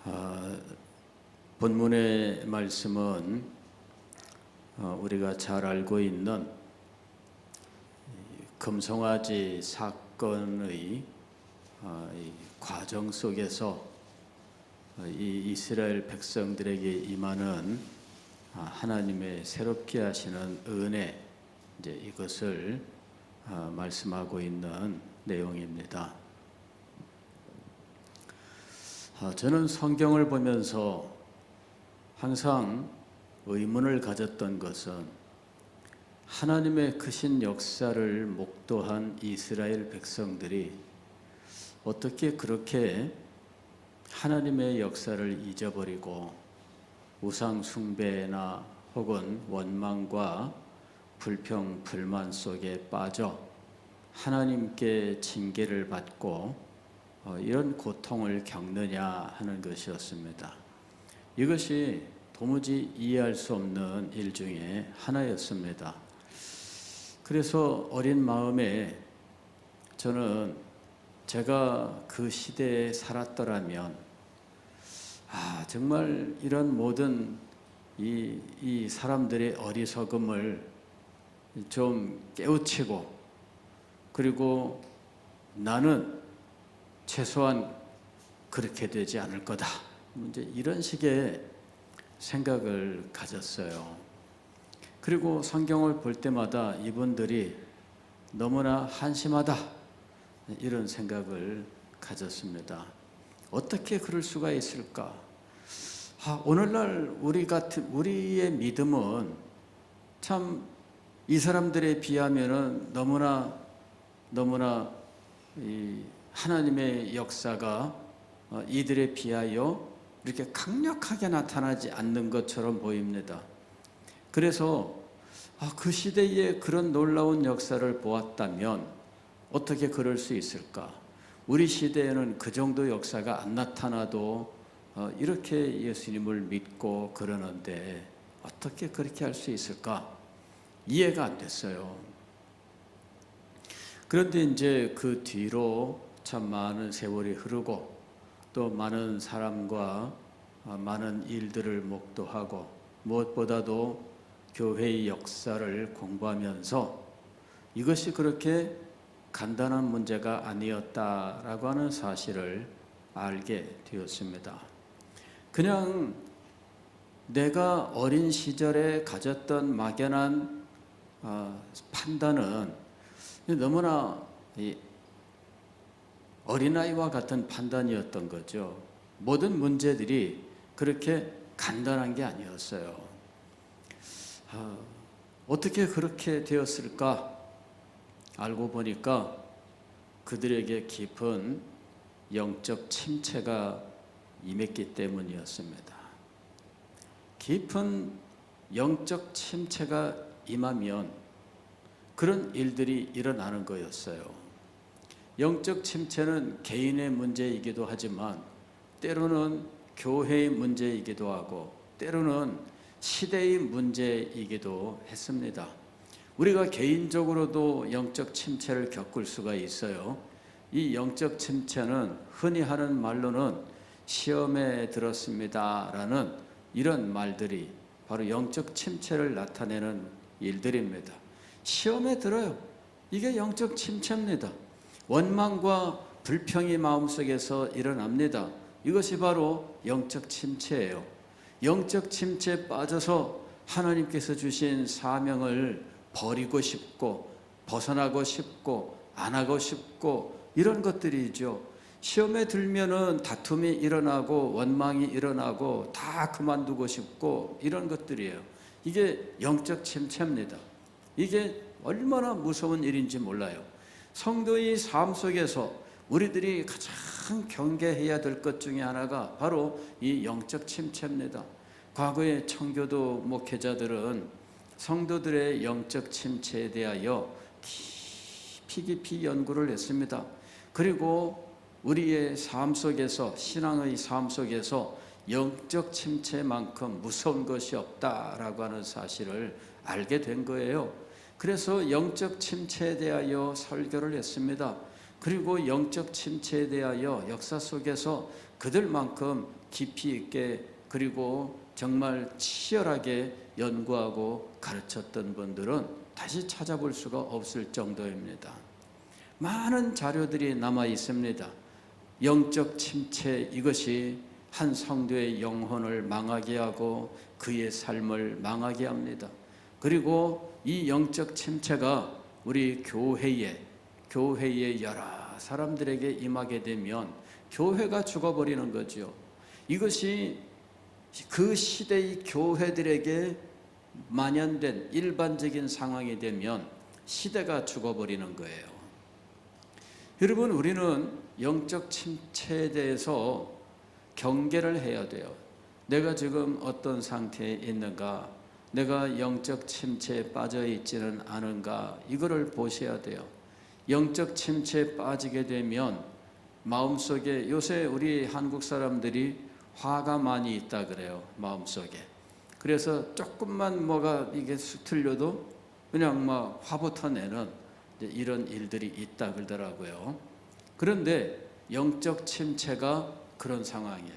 아, 본문의 말씀은 우리가 잘 알고 있는 금송아지 사건의 이 과정 속에서 이 이스라엘 백성들에게 임하는 하나님의 새롭게 하시는 은혜, 이제 이것을 말씀하고 있는 내용입니다. 저는 성경을 보면서 항상 의문을 가졌던 것은 하나님의 크신 역사를 목도한 이스라엘 백성들이 어떻게 그렇게 하나님의 역사를 잊어버리고 우상 숭배나 혹은 원망과 불평, 불만 속에 빠져 하나님께 징계를 받고 이런 고통을 겪느냐 하는 것이었습니다. 이것이 도무지 이해할 수 없는 일 중에 하나였습니다. 그래서 어린 마음에 저는 제가 그 시대에 살았더라면 정말 이런 모든 이 사람들의 어리석음을 좀 깨우치고, 그리고 나는 최소한 그렇게 되지 않을 거다, 이제 이런 식의 생각을 가졌어요. 그리고 성경을 볼 때마다 이분들이 너무나 한심하다, 이런 생각을 가졌습니다. 어떻게 그럴 수가 있을까? 오늘날 우리의 믿음은 참 이 사람들에 비하면은 너무나 이 하나님의 역사가 이들에 비하여 이렇게 강력하게 나타나지 않는 것처럼 보입니다. 그래서 그 시대에 그런 놀라운 역사를 보았다면 어떻게 그럴 수 있을까? 우리 시대에는 그 정도 역사가 안 나타나도 이렇게 예수님을 믿고 그러는데 어떻게 그렇게 할 수 있을까? 이해가 안 됐어요. 그런데 이제 그 뒤로 참 많은 세월이 흐르고 또 많은 사람과 많은 일들을 목도하고 무엇보다도 교회의 역사를 공부하면서 이것이 그렇게 간단한 문제가 아니었다라고 하는 사실을 알게 되었습니다. 그냥 내가 어린 시절에 가졌던 막연한 판단은 너무나 어린아이와 같은 판단이었던 거죠. 모든 문제들이 그렇게 간단한 게 아니었어요. 어떻게 그렇게 되었을까? 알고 보니까 그들에게 깊은 영적 침체가 임했기 때문이었습니다. 깊은 영적 침체가 임하면 그런 일들이 일어나는 거였어요. 영적 침체는 개인의 문제이기도 하지만 때로는 교회의 문제이기도 하고 때로는 시대의 문제이기도 했습니다. 우리가 개인적으로도 영적 침체를 겪을 수가 있어요. 이 영적 침체는 흔히 하는 말로는 시험에 들었습니다라는 이런 말들이 바로 영적 침체를 나타내는 일들입니다. 시험에 들어요. 이게 영적 침체입니다. 원망과 불평이 마음속에서 일어납니다. 이것이 바로 영적 침체예요. 영적 침체에 빠져서 하나님께서 주신 사명을 버리고 싶고 벗어나고 싶고 안 하고 싶고 이런 것들이죠. 시험에 들면은 다툼이 일어나고 원망이 일어나고 다 그만두고 싶고 이런 것들이에요. 이게 영적 침체입니다. 이게 얼마나 무서운 일인지 몰라요. 성도의 삶 속에서 우리들이 가장 경계해야 될 것 중에 하나가 바로 이 영적 침체입니다. 과거의 청교도 목회자들은 성도들의 영적 침체에 대하여 깊이 연구를 했습니다. 그리고 우리의 삶 속에서, 신앙의 삶 속에서 영적 침체만큼 무서운 것이 없다라고 하는 사실을 알게 된 거예요. 그래서 영적 침체에 대하여 설교를 했습니다. 그리고 영적 침체에 대하여 역사 속에서 그들만큼 깊이 있게 그리고 정말 치열하게 연구하고 가르쳤던 분들은 다시 찾아볼 수가 없을 정도입니다. 많은 자료들이 남아 있습니다. 영적 침체, 이것이 한 성도의 영혼을 망하게 하고 그의 삶을 망하게 합니다. 그리고 이 영적 침체가 우리 교회에 여러 사람들에게 임하게 되면 교회가 죽어버리는 거죠. 이것이 그 시대의 교회들에게 만연된 일반적인 상황이 되면 시대가 죽어버리는 거예요. 여러분, 우리는 영적 침체에 대해서 경계를 해야 돼요. 내가 지금 어떤 상태에 있는가, 내가 영적 침체에 빠져 있지는 않은가, 이거를 보셔야 돼요. 영적 침체에 빠지게 되면 마음속에, 요새 우리 한국 사람들이 화가 많이 있다 그래요. 마음속에. 그래서 조금만 뭐가 이게 틀려도 그냥 막 화부터 내는 이런 일들이 있다 그러더라고요. 그런데 영적 침체가 그런 상황이에요.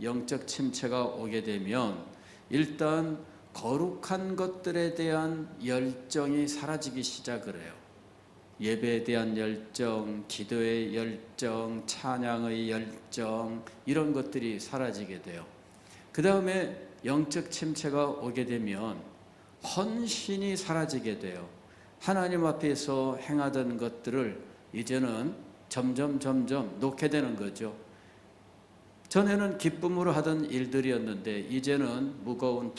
영적 침체가 오게 되면 일단 거룩한 것들에 대한 열정이 사라지기 시작을 해요. 예배에 대한 열정, 기도의 열정, 찬양의 열정, 이런 것들이 사라지게 돼요. 그 다음에 영적 침체가 오게 되면 헌신이 사라지게 돼요. 하나님 앞에서 행하던 것들을 이제는 점점 놓게 되는 거죠. 전에는 기쁨으로 하던 일들이었는데 이제는 무거운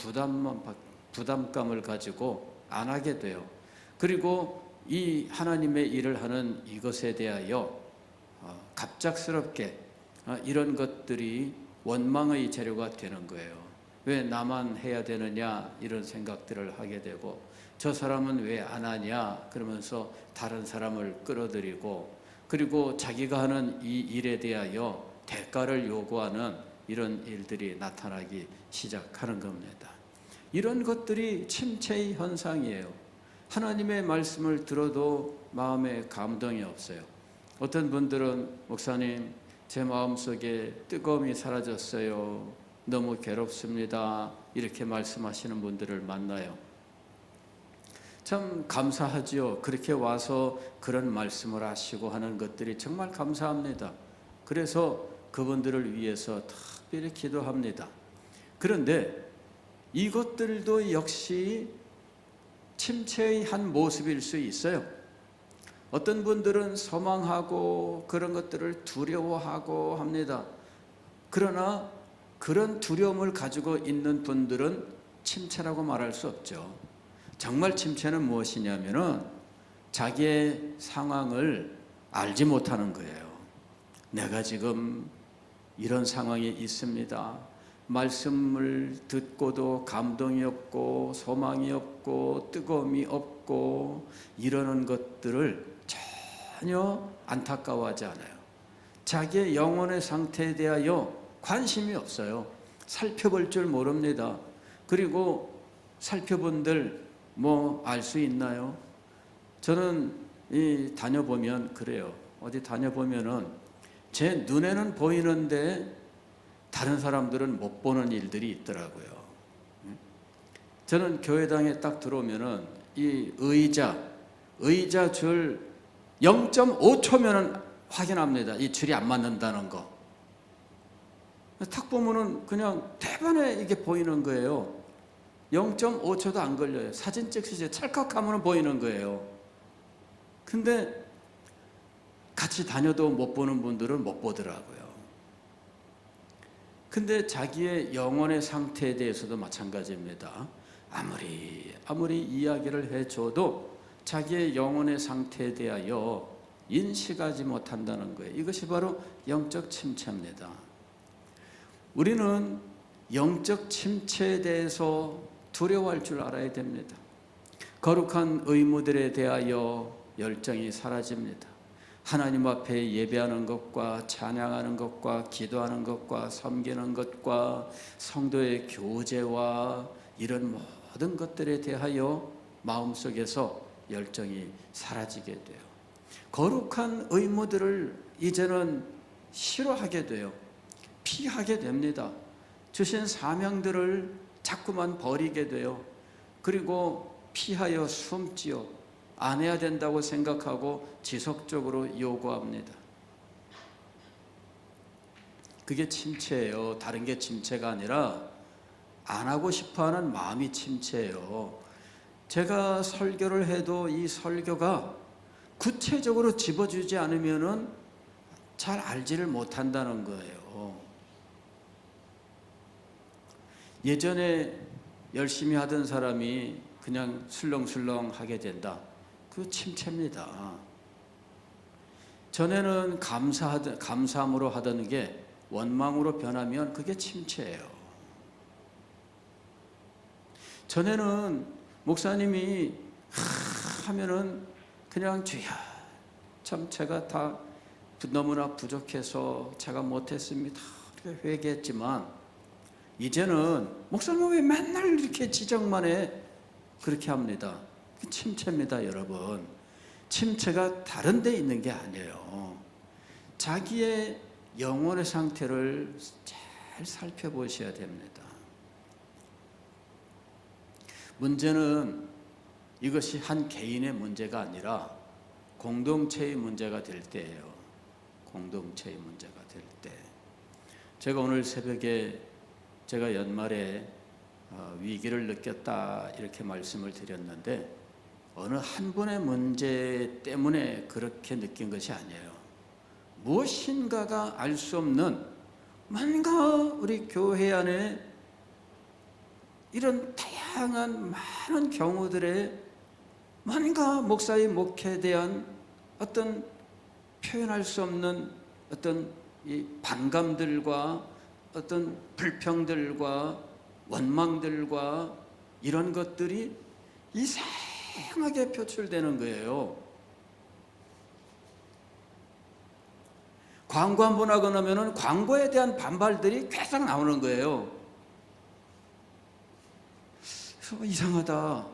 부담감을 가지고 안 하게 돼요. 그리고 이 하나님의 일을 하는 이것에 대하여 갑작스럽게 이런 것들이 원망의 재료가 되는 거예요. 왜 나만 해야 되느냐, 이런 생각들을 하게 되고, 저 사람은 왜 안 하냐 그러면서 다른 사람을 끌어들이고, 그리고 자기가 하는 이 일에 대하여 대가를 요구하는 이런 일들이 나타나기 시작하는 겁니다. 이런 것들이 침체의 현상이에요. 하나님의 말씀을 들어도 마음에 감동이 없어요. 어떤 분들은 목사님, 제 마음속에 뜨거움이 사라졌어요. 너무 괴롭습니다. 이렇게 말씀하시는 분들을 만나요. 참 감사하죠. 그렇게 와서 그런 말씀을 하시고 하는 것들이 정말 감사합니다. 그래서 그분들을 위해서 특별히 기도합니다. 그런데 이것들도 역시 침체의 한 모습일 수 있어요. 어떤 분들은 소망하고 그런 것들을 두려워하고 합니다. 그러나 그런 두려움을 가지고 있는 분들은 침체라고 말할 수 없죠. 정말 침체는 무엇이냐면은 자기의 상황을 알지 못하는 거예요. 내가 지금 이런 상황에 있습니다. 말씀을 듣고도 감동이 없고 소망이 없고 뜨거움이 없고 이러는 것들을 전혀 안타까워하지 않아요. 자기의 영혼의 상태에 대하여 관심이 없어요. 살펴볼 줄 모릅니다. 그리고 살펴본들 뭐 알 수 있나요? 저는 다녀보면 그래요. 어디 다녀보면은 제 눈에는 보이는데 다른 사람들은 못 보는 일들이 있더라고요. 저는 교회당에 딱 들어오면은 이 의자 줄 0.5초면은 확인합니다. 이 줄이 안 맞는다는 거. 탁 보면은 그냥 대번에 이게 보이는 거예요. 0.5초도 안 걸려요. 사진 찍으시죠. 찰칵하면 보이는 거예요. 근데 같이 다녀도 못 보는 분들은 못 보더라고요. 근데 자기의 영혼의 상태에 대해서도 마찬가지입니다. 아무리 이야기를 해줘도 자기의 영혼의 상태에 대하여 인식하지 못한다는 거예요. 이것이 바로 영적 침체입니다. 우리는 영적 침체에 대해서 두려워할 줄 알아야 됩니다. 거룩한 의무들에 대하여 열정이 사라집니다. 하나님 앞에 예배하는 것과 찬양하는 것과 기도하는 것과 섬기는 것과 성도의 교제와 이런 모든 것들에 대하여 마음속에서 열정이 사라지게 돼요. 거룩한 의무들을 이제는 싫어하게 돼요. 피하게 됩니다. 주신 사명들을 자꾸만 버리게 돼요. 그리고 피하여 숨지요. 안 해야 된다고 생각하고 지속적으로 요구합니다. 그게 침체예요. 다른 게 침체가 아니라 안 하고 싶어하는 마음이 침체예요. 제가 설교를 해도 이 설교가 구체적으로 집어주지 않으면은 잘 알지를 못한다는 거예요. 예전에 열심히 하던 사람이 그냥 술렁술렁 하게 된다. 그 침체입니다. 전에는 감사함으로 하던 게 원망으로 변하면 그게 침체예요. 전에는 목사님이 하면은 그냥 주여, 참 제가 다 너무나 부족해서 제가 못했습니다. 이렇게 회개했지만 이제는 목사님 왜 맨날 이렇게 지적만 해? 그렇게 합니다. 침체입니다, 여러분. 침체가 다른 데 있는 게 아니에요. 자기의 영혼의 상태를 잘 살펴보셔야 됩니다. 문제는 이것이 한 개인의 문제가 아니라 공동체의 문제가 될 때예요. 공동체의 문제가 될 때. 제가 오늘 새벽에 제가 연말에 위기를 느꼈다 이렇게 말씀을 드렸는데 어느 한 분의 문제 때문에 그렇게 느낀 것이 아니에요. 무엇인가가 알 수 없는 뭔가 우리 교회 안에 이런 다양한 많은 경우들에 뭔가 목사의 목회에 대한 어떤 표현할 수 없는 어떤 이 반감들과 어떤 불평들과 원망들과 이런 것들이 이상하게 표출되는 거예요. 광고 한 번 하고 나면은 광고에 대한 반발들이 계속 나오는 거예요. 그래서 이상하다.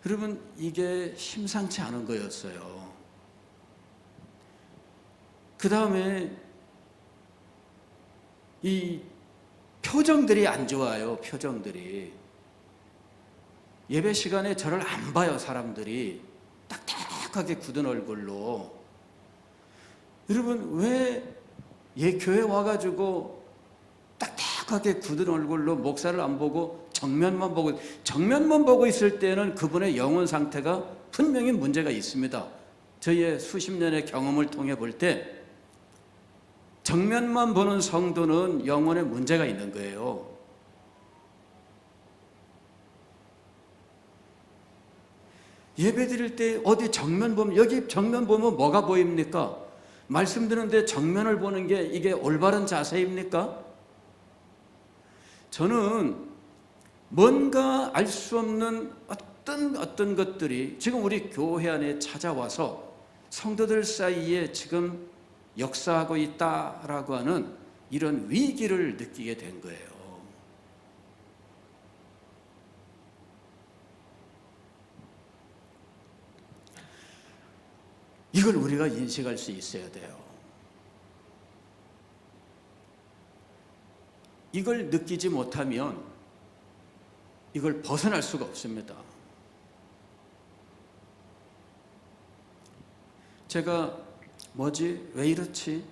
여러분, 이게 심상치 않은 거였어요. 그 다음에 이 표정들이 안 좋아요. 표정들이. 예배 시간에 저를 안 봐요. 사람들이 딱딱하게 굳은 얼굴로. 여러분, 왜 교회 와가지고 딱딱하게 굳은 얼굴로 목사를 안 보고 정면만 보고 있을 때는 그분의 영혼 상태가 분명히 문제가 있습니다. 저희의 수십 년의 경험을 통해 볼 때 정면만 보는 성도는 영혼에 문제가 있는 거예요. 예배 드릴 때 어디 정면 보면, 여기 정면 보면 뭐가 보입니까? 말씀 드는데 정면을 보는 게 이게 올바른 자세입니까? 저는 뭔가 알 수 없는 어떤 것들이 지금 우리 교회 안에 찾아와서 성도들 사이에 지금 역사하고 있다라고 하는 이런 위기를 느끼게 된 거예요. 이걸 우리가 인식할 수 있어야 돼요. 이걸 느끼지 못하면 이걸 벗어날 수가 없습니다. 제가 왜 이렇지?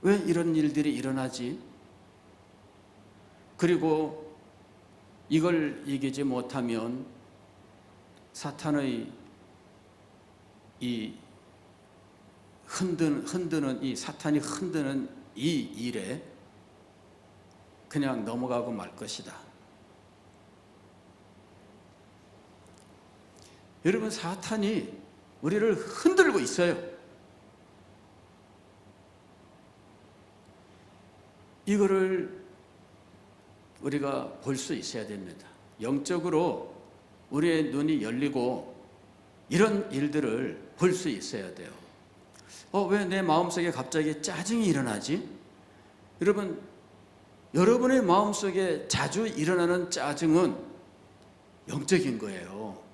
왜 이런 일들이 일어나지? 그리고 이걸 이기지 못하면 사탄의 이 사탄이 흔드는 이 일에 그냥 넘어가고 말 것이다. 여러분, 사탄이 우리를 흔들고 있어요. 이거를 우리가 볼 수 있어야 됩니다. 영적으로 우리의 눈이 열리고 이런 일들을 볼 수 있어야 돼요. 왜 내 마음속에 갑자기 짜증이 일어나지? 여러분의 마음속에 자주 일어나는 짜증은 영적인 거예요.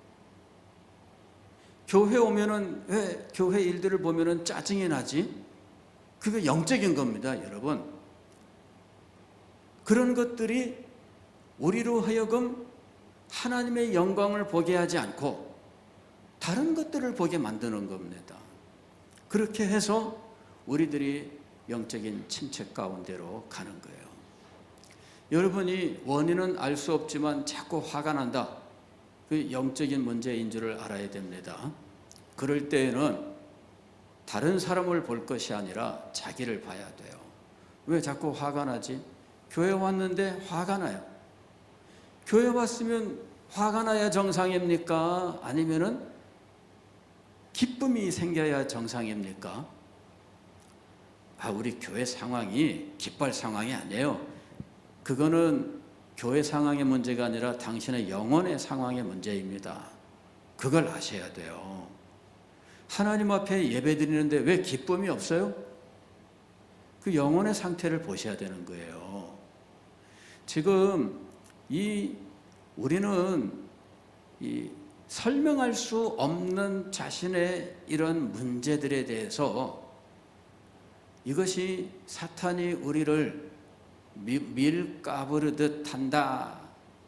교회 오면은 왜 교회 일들을 보면은 짜증이 나지? 그게 영적인 겁니다, 여러분. 그런 것들이 우리로 하여금 하나님의 영광을 보게 하지 않고 다른 것들을 보게 만드는 겁니다. 그렇게 해서 우리들이 영적인 침체 가운데로 가는 거예요. 여러분이 원인은 알 수 없지만 자꾸 화가 난다. 그 영적인 문제인 줄을 알아야 됩니다. 그럴 때에는 다른 사람을 볼 것이 아니라 자기를 봐야 돼요. 왜 자꾸 화가 나지? 교회 왔는데 화가 나요. 교회 왔으면 화가 나야 정상입니까? 아니면은 기쁨이 생겨야 정상입니까? 우리 교회 상황이 기뻐할 상황이 아니에요. 그거는 교회 상황의 문제가 아니라 당신의 영혼의 상황의 문제입니다. 그걸 아셔야 돼요. 하나님 앞에 예배 드리는데 왜 기쁨이 없어요? 그 영혼의 상태를 보셔야 되는 거예요. 지금 우리는 설명할 수 없는 자신의 이런 문제들에 대해서 이것이 사탄이 우리를 밀 까부르듯 한다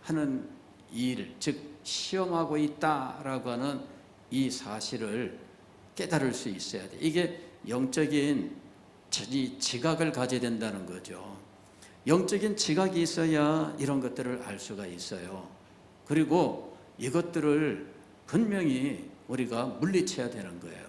하는 일, 즉 시험하고 있다라고 하는 이 사실을 깨달을 수 있어야 돼. 이게 영적인 지각을 가져야 된다는 거죠. 영적인 지각이 있어야 이런 것들을 알 수가 있어요. 그리고 이것들을 분명히 우리가 물리쳐야 되는 거예요.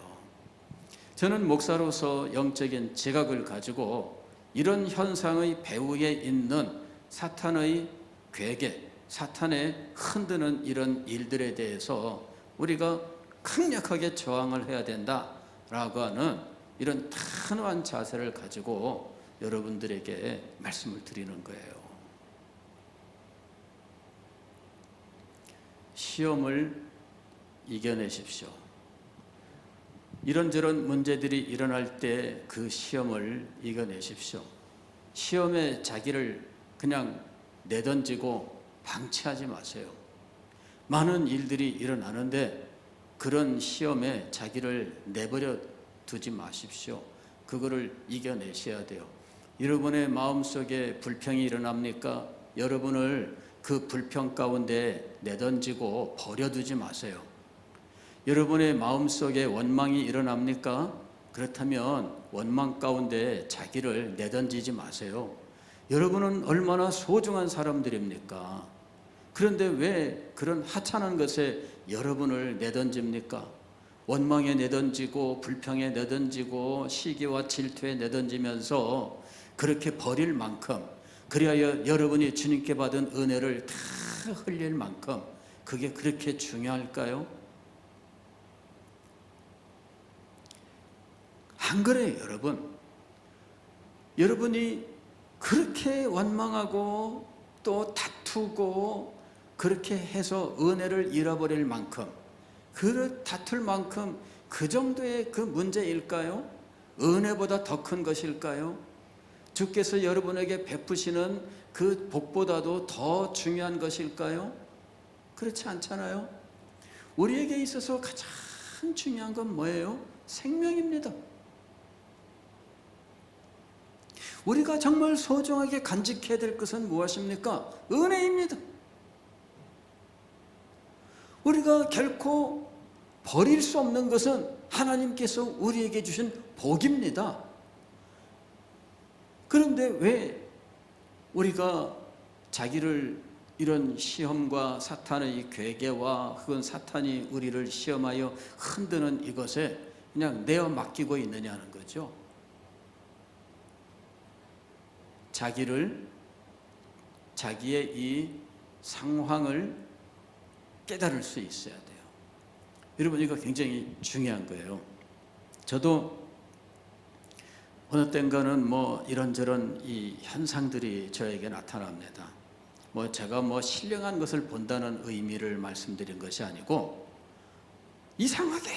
저는 목사로서 영적인 지각을 가지고 이런 현상의 배후에 있는 사탄의 괴계, 사탄의 흔드는 이런 일들에 대해서 우리가 강력하게 저항을 해야 된다라고 하는 이런 단호한 자세를 가지고 여러분들에게 말씀을 드리는 거예요. 시험을 이겨내십시오. 이런저런 문제들이 일어날 때 그 시험을 이겨내십시오. 시험에 자기를 그냥 내던지고 방치하지 마세요. 많은 일들이 일어나는데 그런 시험에 자기를 내버려 두지 마십시오. 그거를 이겨내셔야 돼요. 여러분의 마음속에 불평이 일어납니까? 여러분을 그 불평 가운데 내던지고 버려두지 마세요. 여러분의 마음속에 원망이 일어납니까? 그렇다면 원망 가운데 자기를 내던지지 마세요. 여러분은 얼마나 소중한 사람들입니까? 그런데 왜 그런 하찮은 것에 여러분을 내던집니까? 원망에 내던지고 불평에 내던지고 시기와 질투에 내던지면서 그렇게 버릴 만큼, 그리하여 여러분이 주님께 받은 은혜를 다 흘릴 만큼 그게 그렇게 중요할까요? 안 그래요, 여러분. 여러분이 그렇게 원망하고 또 다투고 그렇게 해서 은혜를 잃어버릴 만큼, 그 다툴 만큼 그 정도의 그 문제일까요? 은혜보다 더 큰 것일까요? 주께서 여러분에게 베푸시는 그 복보다도 더 중요한 것일까요? 그렇지 않잖아요. 우리에게 있어서 가장 중요한 건 뭐예요? 생명입니다. 우리가 정말 소중하게 간직해야 될 것은 무엇입니까? 은혜입니다. 우리가 결코 버릴 수 없는 것은 하나님께서 우리에게 주신 복입니다. 그런데 왜 우리가 자기를 이런 시험과 사탄의 괴계와 그건 사탄이 우리를 시험하여 흔드는 이것에 그냥 내어 맡기고 있느냐는 거죠. 자기의 이 상황을 깨달을 수 있어야 돼요. 여러분, 이거 굉장히 중요한 거예요. 저도 어느 땐가는 이런저런 이 현상들이 저에게 나타납니다. 제가 신령한 것을 본다는 의미를 말씀드린 것이 아니고 이상하게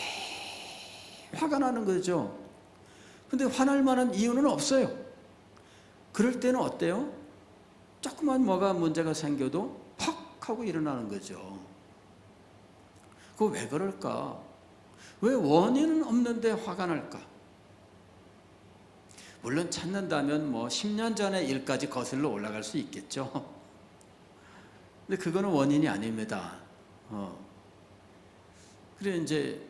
화가 나는 거죠. 근데 화날 만한 이유는 없어요. 그럴 때는 어때요? 조그만 뭐가 문제가 생겨도 팍 하고 일어나는 거죠. 그거 왜 그럴까? 왜 원인은 없는데 화가 날까? 물론 찾는다면 뭐 10년 전의 일까지 거슬러 올라갈 수 있겠죠. 근데 그거는 원인이 아닙니다. 그래 이제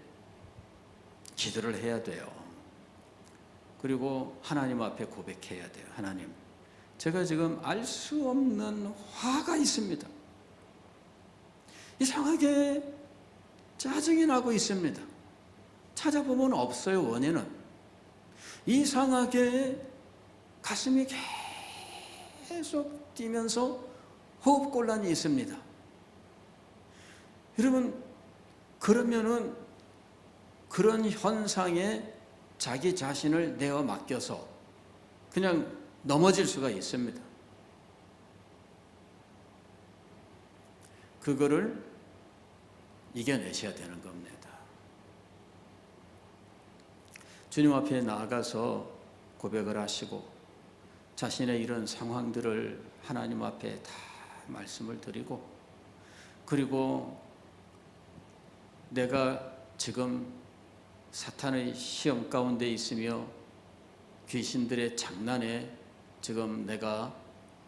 기도를 해야 돼요. 그리고 하나님 앞에 고백해야 돼요. 하나님, 제가 지금 알 수 없는 화가 있습니다. 이상하게 짜증이 나고 있습니다. 찾아보면 없어요, 원인은. 이상하게 가슴이 계속 뛰면서 호흡곤란이 있습니다. 여러분, 그러면은 그런 현상에 자기 자신을 내어 맡겨서 그냥 넘어질 수가 있습니다. 그거를 이겨내셔야 되는 겁니다. 주님 앞에 나아가서 고백을 하시고 자신의 이런 상황들을 하나님 앞에 다 말씀을 드리고, 그리고 내가 지금 사탄의 시험 가운데 있으며 귀신들의 장난에 지금 내가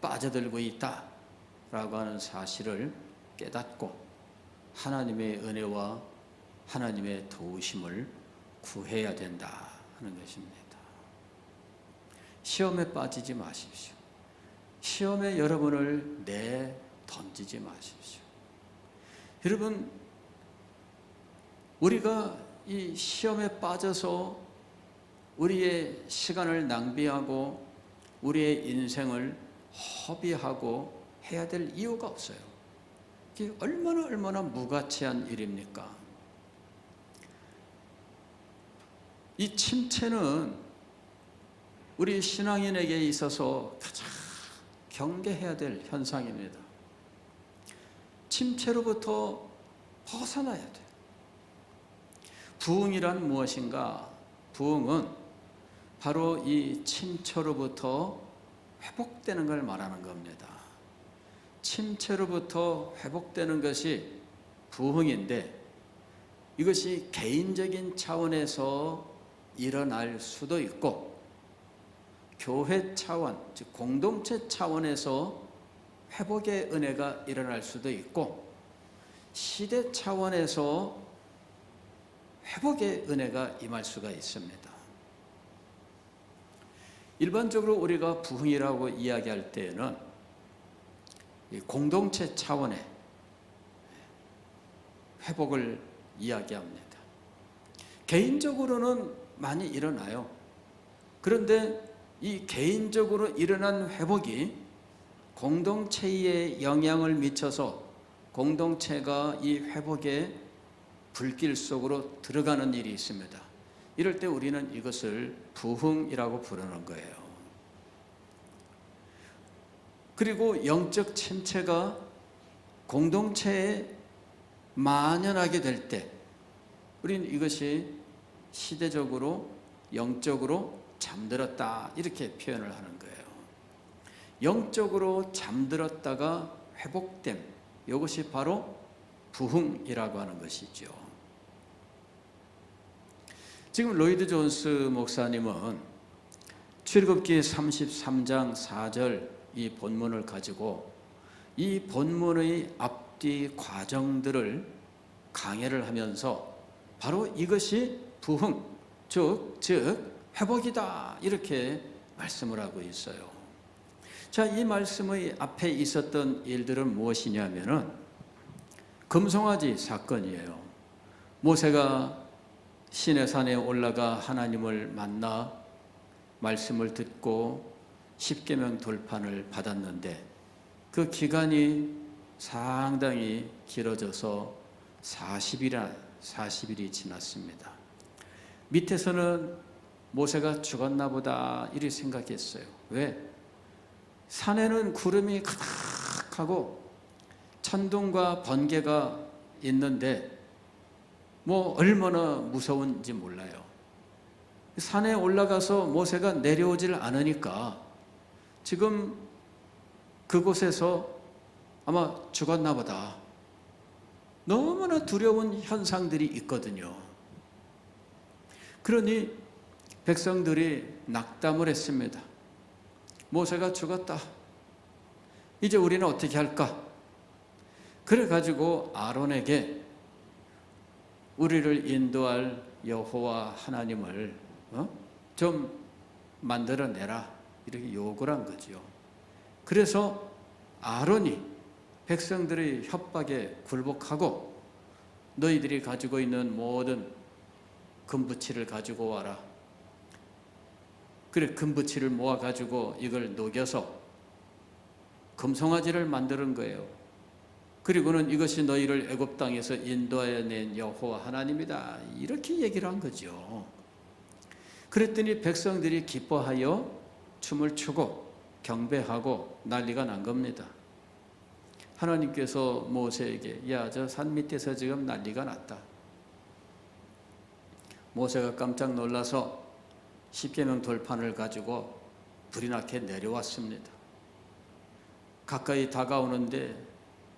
빠져들고 있다라고 하는 사실을 깨닫고 하나님의 은혜와 하나님의 도우심을 구해야 된다 하는 것입니다. 시험에 빠지지 마십시오. 시험에 여러분을 던지지 마십시오. 여러분, 우리가 이 시험에 빠져서 우리의 시간을 낭비하고 우리의 인생을 허비하고 해야 될 이유가 없어요. 이게 얼마나 무가치한 일입니까? 이 침체는 우리 신앙인에게 있어서 가장 경계해야 될 현상입니다. 침체로부터 벗어나야 돼요. 부흥이란 무엇인가? 부흥은 바로 이 침체로부터 회복되는 걸 말하는 겁니다. 침체로부터 회복되는 것이 부흥인데, 이것이 개인적인 차원에서 일어날 수도 있고 교회 차원, 즉 공동체 차원에서 회복의 은혜가 일어날 수도 있고 시대 차원에서 회복의 은혜가 임할 수가 있습니다. 일반적으로 우리가 부흥이라고 이야기할 때에는 공동체 차원의 회복을 이야기합니다. 개인적으로는 많이 일어나요. 그런데 이 개인적으로 일어난 회복이 공동체에 영향을 미쳐서 공동체가 이 회복의 불길 속으로 들어가는 일이 있습니다. 이럴 때 우리는 이것을 부흥이라고 부르는 거예요. 그리고 영적 침체가 공동체에 만연하게 될 때 우리는 이것이 시대적으로 영적으로 잠들었다 이렇게 표현을 하는 거예요. 영적으로 잠들었다가 회복됨, 이것이 바로 부흥이라고 하는 것이죠. 지금 로이드 존스 목사님은 출애굽기 33장 4절 이 본문을 가지고 이 본문의 앞뒤 과정들을 강해를 하면서 바로 이것이 부흥, 즉 회복이다 이렇게 말씀을 하고 있어요. 자, 이 말씀의 앞에 있었던 일들은 무엇이냐면은 금송아지 사건이에요. 모세가 시내산에 올라가 하나님을 만나 말씀을 듣고 십계명 돌판을 받았는데 그 기간이 상당히 길어져서 40일이 지났습니다. 밑에서는 모세가 죽었나 보다 이렇게 생각했어요. 왜? 산에는 구름이 가득하고 천둥과 번개가 있는데 뭐 얼마나 무서운지 몰라요. 산에 올라가서 모세가 내려오질 않으니까 지금 그곳에서 아마 죽었나 보다. 너무나 두려운 현상들이 있거든요. 그러니 백성들이 낙담을 했습니다. 모세가 죽었다. 이제 우리는 어떻게 할까? 그래가지고 아론에게 우리를 인도할 여호와 하나님을 좀 만들어내라, 이렇게 요구를 한 거죠. 그래서 아론이 백성들의 협박에 굴복하고 너희들이 가지고 있는 모든 금부치를 가지고 와라. 그래, 금부치를 모아가지고 이걸 녹여서 금송아지를 만드는 거예요. 그리고는 이것이 너희를 애굽 땅에서 인도해낸 여호와 하나님이다, 이렇게 얘기를 한 거죠. 그랬더니 백성들이 기뻐하여 춤을 추고 경배하고 난리가 난 겁니다. 하나님께서 모세에게 야, 저 산 밑에서 지금 난리가 났다. 모세가 깜짝 놀라서 십계명 돌판을 가지고 불이 나게 내려왔습니다. 가까이 다가오는데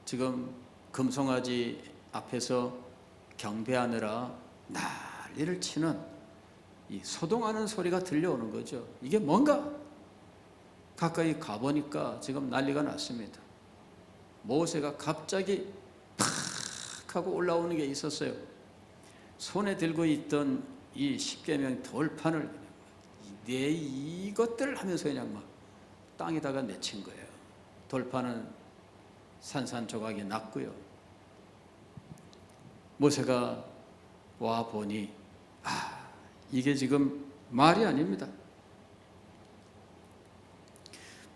지금 금송아지 앞에서 경배하느라 난리를 치는 이 소동하는 소리가 들려오는 거죠. 이게 뭔가? 가까이 가보니까 지금 난리가 났습니다. 모세가 갑자기 팍 하고 올라오는 게 있었어요. 손에 들고 있던 이 십계명 돌판을 내 이것들 하면서 그냥 막 땅에다가 내친 거예요. 돌판은 산산조각이 났고요. 모세가 와 보니 이게 지금 말이 아닙니다.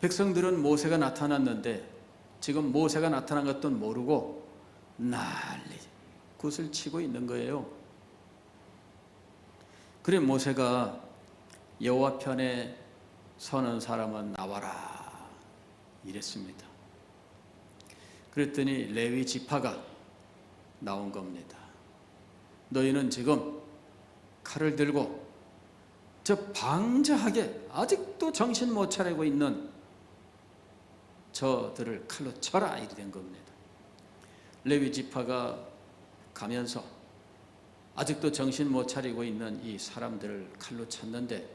백성들은 모세가 나타났는데 지금 모세가 나타난 것도 모르고 난리 굿을 치고 있는 거예요. 그래 모세가 여호와 편에 서는 사람은 나와라 이랬습니다. 그랬더니 레위 지파가 나온 겁니다. 너희는 지금 칼을 들고 저 방자하게 아직도 정신 못 차리고 있는 저들을 칼로 쳐라, 이렇게 된 겁니다. 레위 지파가 가면서 아직도 정신 못 차리고 있는 이 사람들을 칼로 쳤는데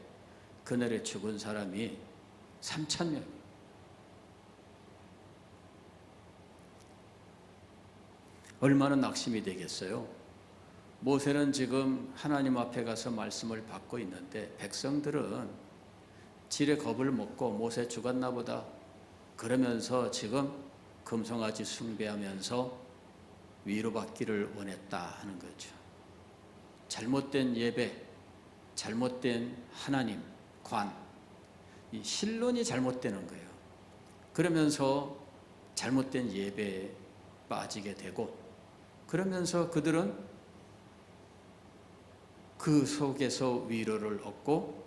그날에 죽은 사람이 3,000명. 얼마나 낙심이 되겠어요? 모세는 지금 하나님 앞에 가서 말씀을 받고 있는데 백성들은 지레 겁을 먹고 모세 죽었나 보다 그러면서 지금 금송아지 숭배하면서 위로받기를 원했다 하는 거죠. 잘못된 예배, 잘못된 하나님, 관, 이 신론이 잘못되는 거예요. 그러면서 잘못된 예배에 빠지게 되고 그러면서 그들은 그 속에서 위로를 얻고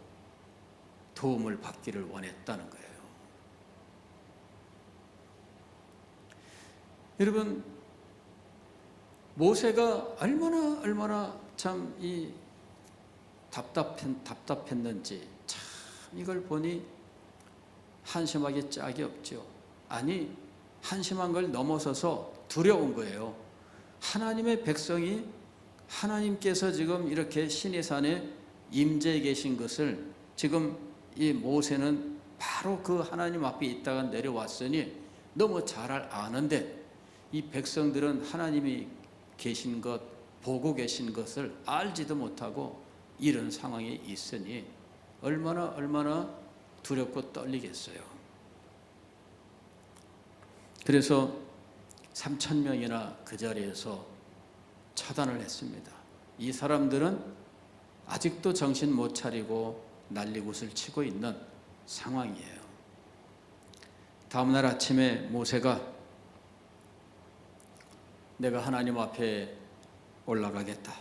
도움을 받기를 원했다는 거예요. 여러분, 모세가 얼마나 참 이 답답했는지 참 이걸 보니 한심하기 짝이 없죠. 아니, 한심한 걸 넘어서서 두려운 거예요. 하나님의 백성이 하나님께서 지금 이렇게 시내산에 임재해 계신 것을 지금 이 모세는 바로 그 하나님 앞에 있다가 내려왔으니 너무 잘 아는데 이 백성들은 하나님이 계신 것, 보고 계신 것을 알지도 못하고 이런 상황에 있으니 얼마나 두렵고 떨리겠어요. 그래서 3,000명이나 그 자리에서 처단을 했습니다. 이 사람들은 아직도 정신 못 차리고 난리굿을 치고 있는 상황이에요. 다음날 아침에 모세가 내가 하나님 앞에 올라가겠다.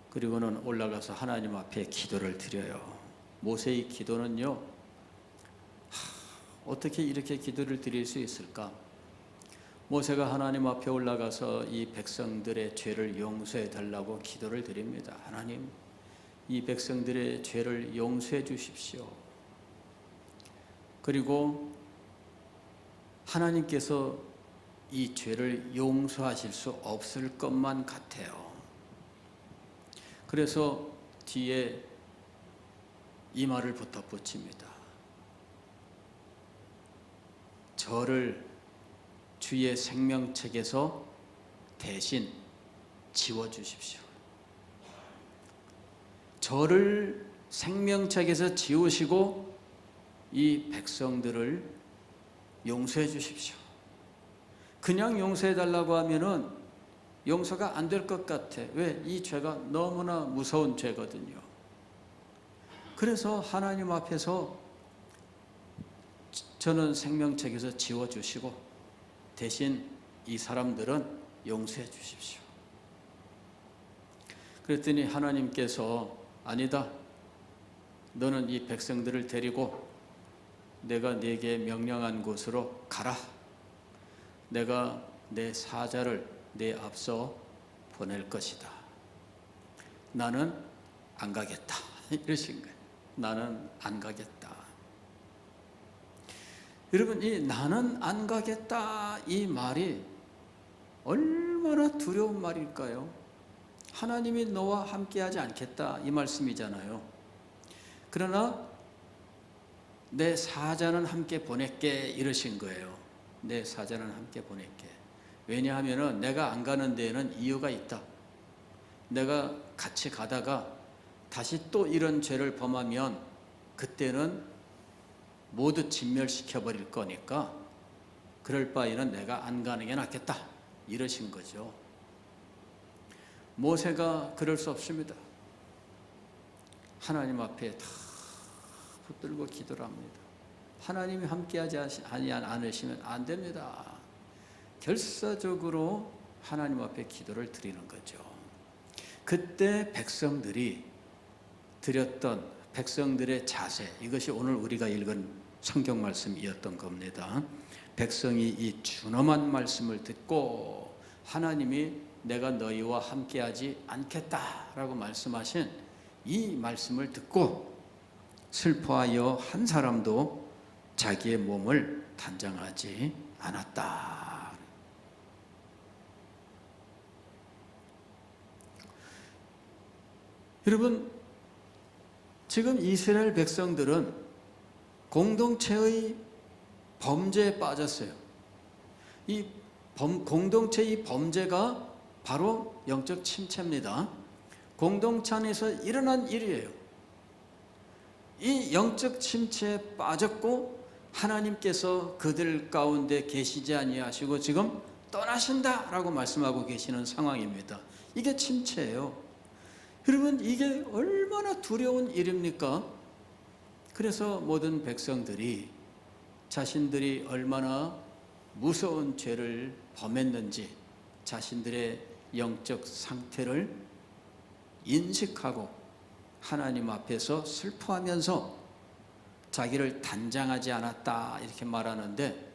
그리고는 올라가서 하나님 앞에 기도를 드려요. 모세의 기도는요, 어떻게 이렇게 기도를 드릴 수 있을까? 모세가 하나님 앞에 올라가서 이 백성들의 죄를 용서해 달라고 기도를 드립니다. 하나님, 이 백성들의 죄를 용서해 주십시오. 그리고 하나님께서 이 죄를 용서하실 수 없을 것만 같아요. 그래서 뒤에 이 말을 붙입니다. 저를 주의 생명책에서 대신 지워주십시오. 저를 생명책에서 지우시고 이 백성들을 용서해 주십시오. 그냥 용서해 달라고 하면은 용서가 안 될 것 같아. 왜? 이 죄가 너무나 무서운 죄거든요. 그래서 하나님 앞에서 저는 생명책에서 지워주시고 대신 이 사람들은 용서해 주십시오. 그랬더니 하나님께서 아니다. 너는 이 백성들을 데리고 내가 네게 명령한 곳으로 가라. 내가 내 사자를 네 앞서 보낼 것이다. 나는 안 가겠다. 이러신 거예요. 나는 안 가겠다. 여러분, 이 나는 안 가겠다 이 말이 얼마나 두려운 말일까요? 하나님이 너와 함께하지 않겠다 이 말씀이잖아요. 그러나 내 사자는 함께 보낼게 이러신 거예요. 내 사자는 함께 보낼게. 왜냐하면 내가 안 가는 데에는 이유가 있다. 내가 같이 가다가 다시 또 이런 죄를 범하면 그때는 모두 진멸시켜버릴 거니까 그럴 바에는 내가 안 가는 게 낫겠다 이러신 거죠. 모세가 그럴 수 없습니다. 하나님 앞에 다 붙들고 기도를 합니다. 하나님이 함께하지 않으시면 안 됩니다. 결사적으로 하나님 앞에 기도를 드리는 거죠. 그때 백성들이 드렸던 백성들의 자세, 이것이 오늘 우리가 읽은 성경 말씀이었던 겁니다. 백성이 이 준엄한 말씀을 듣고 하나님이 내가 너희와 함께하지 않겠다라고 말씀하신 이 말씀을 듣고 슬퍼하여 한 사람도 자기의 몸을 단장하지 않았다. 여러분, 지금 이스라엘 백성들은 공동체의 범죄에 빠졌어요. 이 공동체의 범죄가 바로 영적 침체입니다. 공동체 안에서 일어난 일이에요. 이 영적 침체에 빠졌고 하나님께서 그들 가운데 계시지 아니하시고 지금 떠나신다라고 말씀하고 계시는 상황입니다. 이게 침체예요. 여러분, 이게 얼마나 두려운 일입니까? 그래서 모든 백성들이 자신들이 얼마나 무서운 죄를 범했는지 자신들의 영적 상태를 인식하고 하나님 앞에서 슬퍼하면서 자기를 단장하지 않았다 이렇게 말하는데,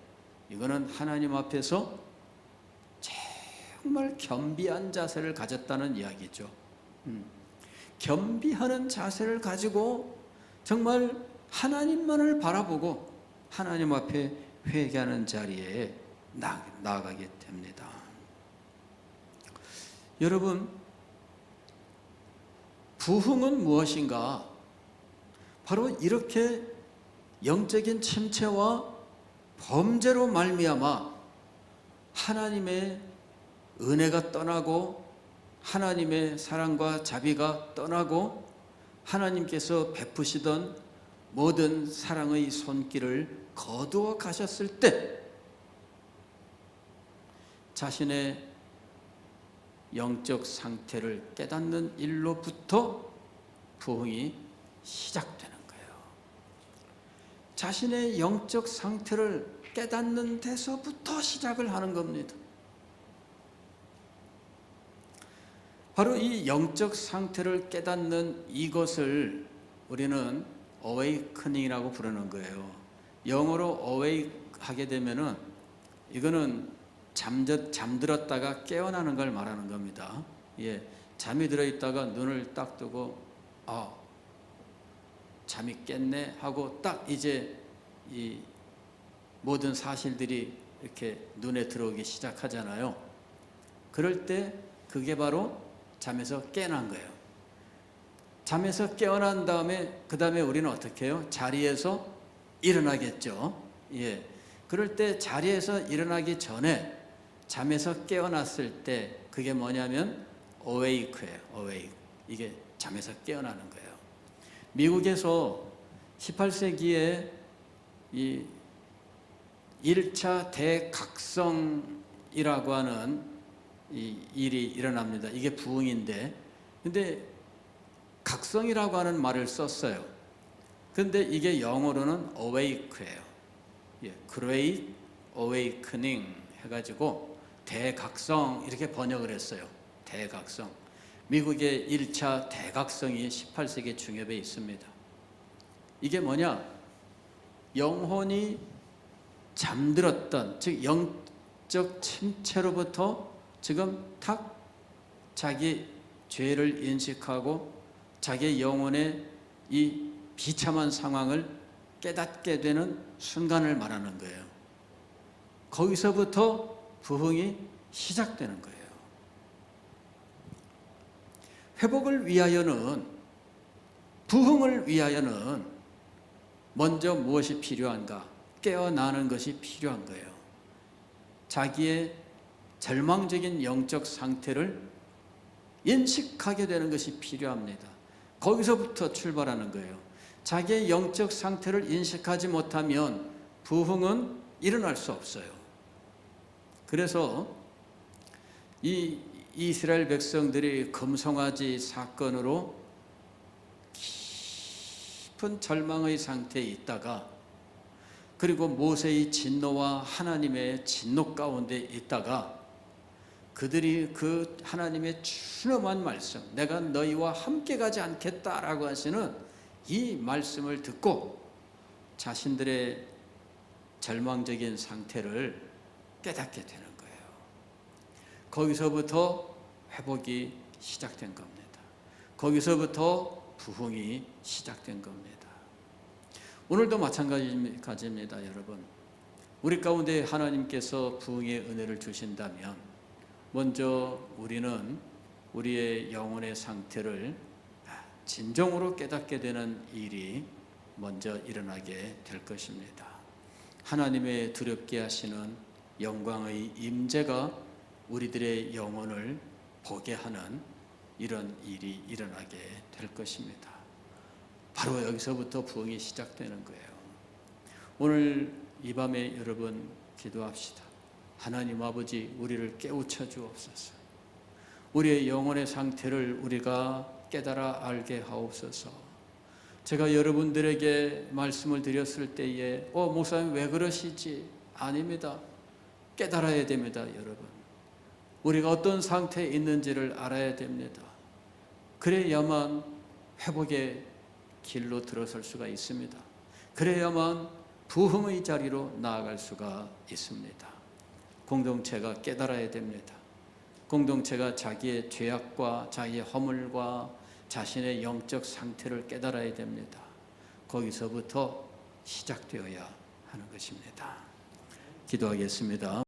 이거는 하나님 앞에서 정말 겸비한 자세를 가졌다는 이야기죠. 겸비하는 자세를 가지고 정말 하나님만을 바라보고 하나님 앞에 회개하는 자리에 나아가게 됩니다. 여러분, 부흥은 무엇인가? 바로 이렇게 영적인 침체와 범죄로 말미암아 하나님의 은혜가 떠나고 하나님의 사랑과 자비가 떠나고 하나님께서 베푸시던 모든 사랑의 손길을 거두어 가셨을 때 자신의 영적 상태를 깨닫는 일로부터 부흥이 시작되는 거예요. 자신의 영적 상태를 깨닫는 데서부터 시작을 하는 겁니다. 바로 이 영적 상태를 깨닫는 이것을 우리는 awakening이라고 부르는 거예요. 영어로 awake 하게 되면은 이거는 잠들었다가 깨어나는 걸 말하는 겁니다. 예, 잠이 들어있다가 눈을 딱 뜨고 잠이 깼네 하고 딱 이제 이 모든 사실들이 이렇게 눈에 들어오기 시작하잖아요. 그럴 때 그게 바로 잠에서 깨어난 거예요. 잠에서 깨어난 다음에 그 다음에 우리는 어떻게 해요? 자리에서 일어나겠죠. 예. 그럴 때 자리에서 일어나기 전에 잠에서 깨어났을 때 그게 뭐냐면 awake예요. awake. 이게 잠에서 깨어나는 거예요. 미국에서 18세기에 이 1차 대각성이라고 하는 이 일이 일어납니다. 이게 부흥인데, 근데 각성이라고 하는 말을 썼어요. 근데 이게 영어로는 awake예요. 예, Great Awakening 해가지고 대각성 이렇게 번역을 했어요. 대각성. 미국의 1차 대각성이 18세기 중엽에 있습니다. 이게 뭐냐? 영혼이 잠들었던, 즉 영적 침체로부터 지금 탁 자기 죄를 인식하고 자기의 영혼의 이 비참한 상황을 깨닫게 되는 순간을 말하는 거예요. 거기서부터 부흥이 시작되는 거예요. 회복을 위하여는, 부흥을 위하여는 먼저 무엇이 필요한가? 깨어나는 것이 필요한 거예요. 자기의 절망적인 영적 상태를 인식하게 되는 것이 필요합니다. 거기서부터 출발하는 거예요. 자기의 영적 상태를 인식하지 못하면 부흥은 일어날 수 없어요. 그래서 이 이스라엘 백성들이 금송아지 사건으로 깊은 절망의 상태에 있다가, 그리고 모세의 진노와 하나님의 진노 가운데 있다가 그들이 그 하나님의 준엄한 말씀, 내가 너희와 함께 가지 않겠다라고 하시는 이 말씀을 듣고 자신들의 절망적인 상태를 깨닫게 되는 거예요. 거기서부터 회복이 시작된 겁니다. 거기서부터 부흥이 시작된 겁니다. 오늘도 마찬가지입니다, 여러분. 우리 가운데 하나님께서 부흥의 은혜를 주신다면 먼저 우리는 우리의 영혼의 상태를 진정으로 깨닫게 되는 일이 먼저 일어나게 될 것입니다. 하나님의 두렵게 하시는 영광의 임재가 우리들의 영혼을 보게 하는 이런 일이 일어나게 될 것입니다. 바로 여기서부터 부흥이 시작되는 거예요. 오늘 이 밤에 여러분 기도합시다. 하나님 아버지, 우리를 깨우쳐 주옵소서. 우리의 영혼의 상태를 우리가 깨달아 알게 하옵소서. 제가 여러분들에게 말씀을 드렸을 때에 목사님 왜 그러시지? 아닙니다. 깨달아야 됩니다, 여러분. 우리가 어떤 상태에 있는지를 알아야 됩니다. 그래야만 회복의 길로 들어설 수가 있습니다. 그래야만 부흥의 자리로 나아갈 수가 있습니다. 공동체가 깨달아야 됩니다. 공동체가 자기의 죄악과 자기의 허물과 자신의 영적 상태를 깨달아야 됩니다. 거기서부터 시작되어야 하는 것입니다. 기도하겠습니다.